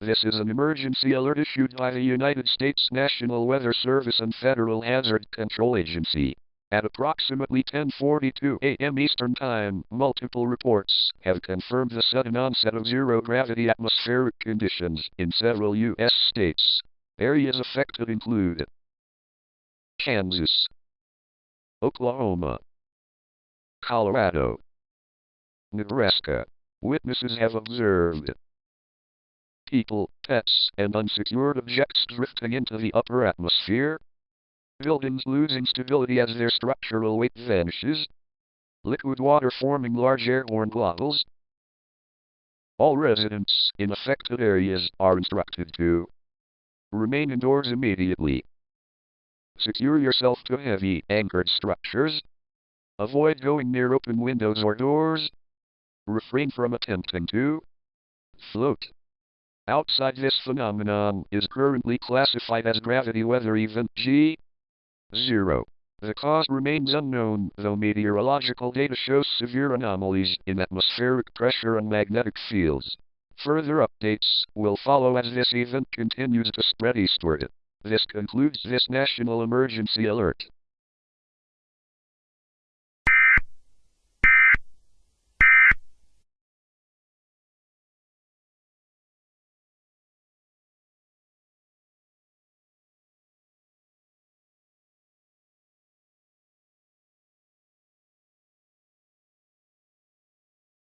This is an emergency alert issued by the United States National Weather Service and Federal Hazard Control Agency. At approximately 10:42 a.m. Eastern Time, multiple reports have confirmed the sudden onset of zero-gravity atmospheric conditions in several U.S. states. Areas affected include Kansas, Oklahoma, Colorado, Nebraska. Witnesses have observed people, pets, and unsecured objects drifting into the upper atmosphere. Buildings losing stability as their structural weight vanishes. Liquid water forming large airborne globules. All residents in affected areas are instructed to remain indoors immediately. Secure yourself to heavy, anchored structures. Avoid going near open windows or doors. Refrain from attempting to float. Outside, this phenomenon is currently classified as gravity weather event G0. The cause remains unknown, though meteorological data shows severe anomalies in atmospheric pressure and magnetic fields. Further updates will follow as this event continues to spread eastward. This concludes this national emergency alert.